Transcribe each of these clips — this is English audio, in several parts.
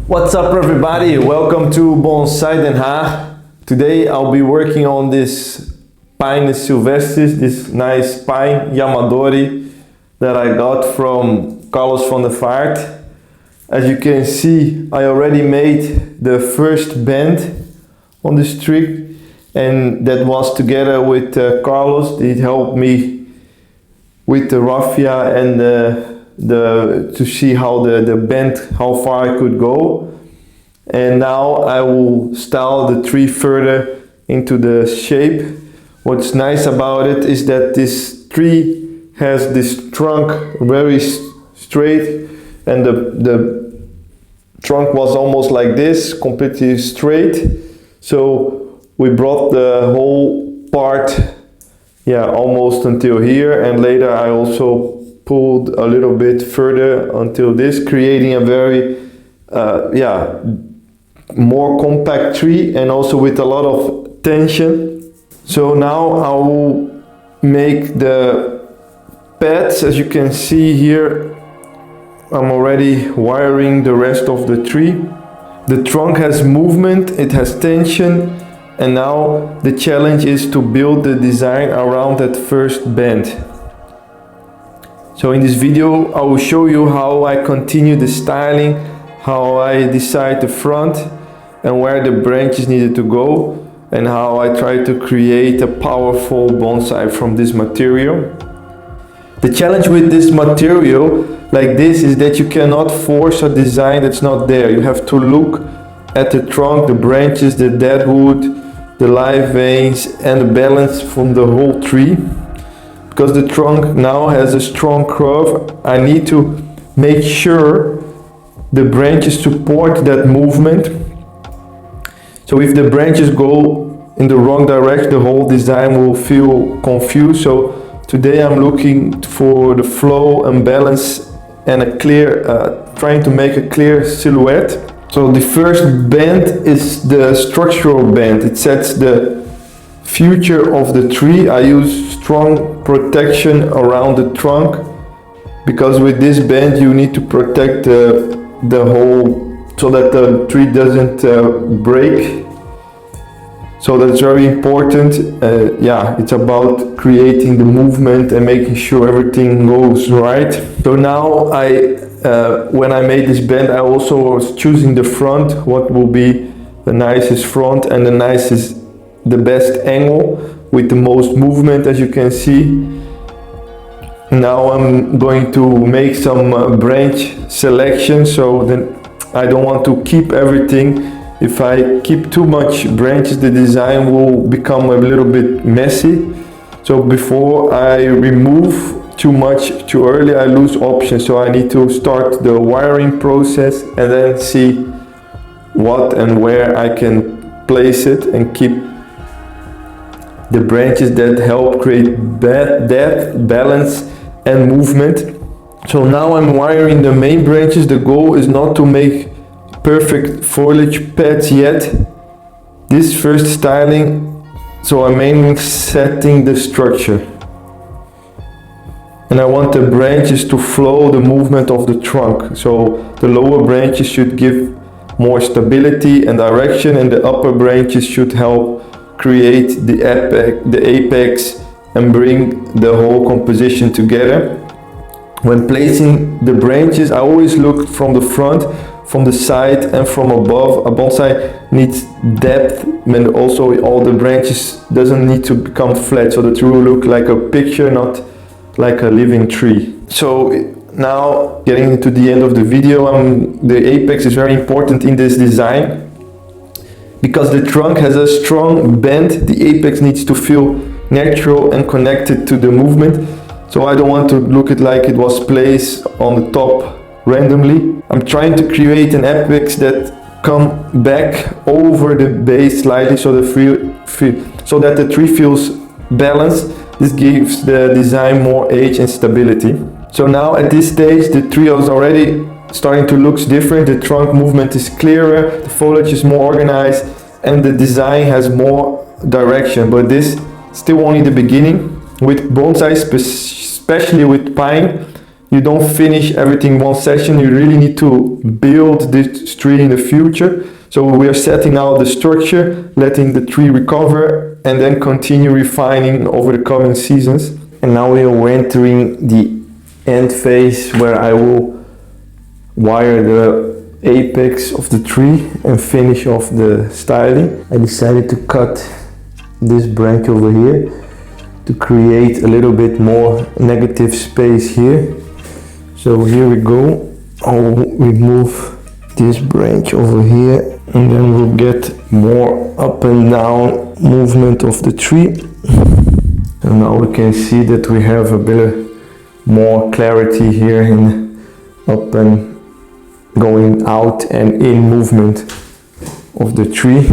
What's up everybody, welcome to Bonsai in Haag. Today I'll be working on this pine sylvestris, this nice pine Yamadori that I got from Carlos van der Vaart. As you can see, I already made the first bend on this tree, and that was together with Carlos. He helped me with the raffia and to see how the bend, how far I could go. And now I will style the tree further into the shape. What's nice about it is that this tree has this trunk very straight, and the trunk was almost like this, completely straight. So we brought the whole part almost until here, and later I also pulled a little bit further until this, creating a very more compact tree and also with a lot of tension. So now I will make the pads. As you can see here, I'm already wiring the rest of the tree. The trunk has movement, it has tension, and now the challenge is to build the design around that first bend. So in this video I will show you how I continue the styling, how I decide the front and where the branches needed to go, and how I try to create a powerful bonsai from this material. The challenge with this material like this is that you cannot force a design that's not there. You have to look at the trunk, the branches, the dead wood, the live veins, and the balance from the whole tree. Because the trunk now has a strong curve, I need to make sure the branches support that movement. So if the branches go in the wrong direction, the whole design will feel confused. So today I'm looking for the flow and balance and a clear, trying to make a clear silhouette. So the first bend is the structural bend. It sets the future of the tree. I use strong protection around the trunk, because with this bend you need to protect the whole, so that the tree doesn't break. So that's very important. It's about creating the movement and making sure everything goes right. So now when I made this bend, I also was choosing the front, what will be the nicest front and the best angle with the most movement, as you can see. Now I'm going to make some branch selection, so then I don't want to keep everything. If I keep too much branches, the design will become a little bit messy. So before I remove too much too early, I lose options. So I need to start the wiring process and then see what and where I can place it and keep the branches that help create depth, balance and movement. So now I'm wiring the main branches. The goal is not to make perfect foliage pads yet. This first styling, so I'm mainly setting the structure. And I want the branches to flow the movement of the trunk. So the lower branches should give more stability and direction, and the upper branches should help create the apex and bring the whole composition together. When placing the branches, I always look from the front, from the side and from above. A bonsai needs depth, and also all the branches doesn't need to become flat, so the tree will look like a picture, not like a living tree. So now getting into the end of the video, the apex is very important in this design. Because the trunk has a strong bend, the apex needs to feel natural and connected to the movement. So I don't want to look it like it was placed on the top randomly. I'm trying to create an apex that come back over the base slightly, so that the tree feels balanced. This gives the design more age and stability. So now at this stage the tree is already starting to look different. The trunk movement is clearer, the foliage is more organized, and the design has more direction. But this still only the beginning. With bonsai, especially with pine, you don't finish everything in one session. You really need to build this tree in the future. So we are setting out the structure, letting the tree recover, and then continue refining over the coming seasons. And now we are entering the end phase where I will wire the apex of the tree and finish off the styling. I decided to cut this branch over here to create a little bit more negative space here. So here we go. I'll remove this branch over here, and then we'll get more up and down movement of the tree. And now we can see that we have a bit more clarity here in up and going out and in movement of the tree.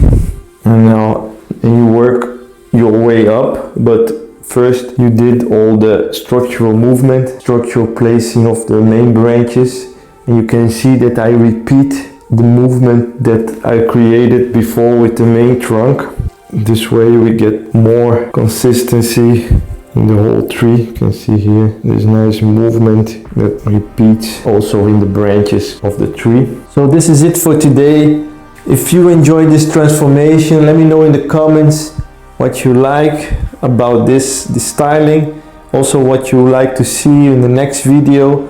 And now you work your way up, but first you did all the structural movement, structural placing of the main branches, and you can see that I repeat the movement that I created before with the main trunk. This way we get more consistency in the whole tree. You can see here this nice movement that repeats also in the branches of the tree. So this is it for today. If you enjoyed this transformation, let me know in the comments what you like about this styling. Also what you would like to see in the next video.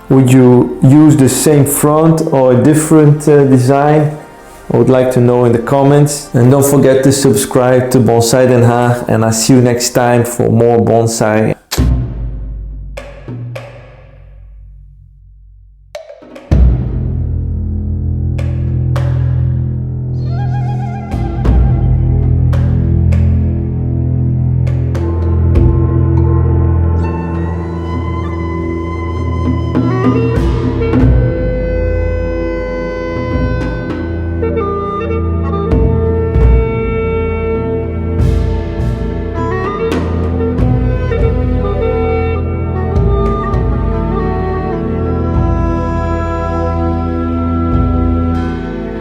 Would you use the same front or a different design? I would like to know in the comments. And don't forget to subscribe to Bonsai Den Haag, and I'll see you next time for more bonsai.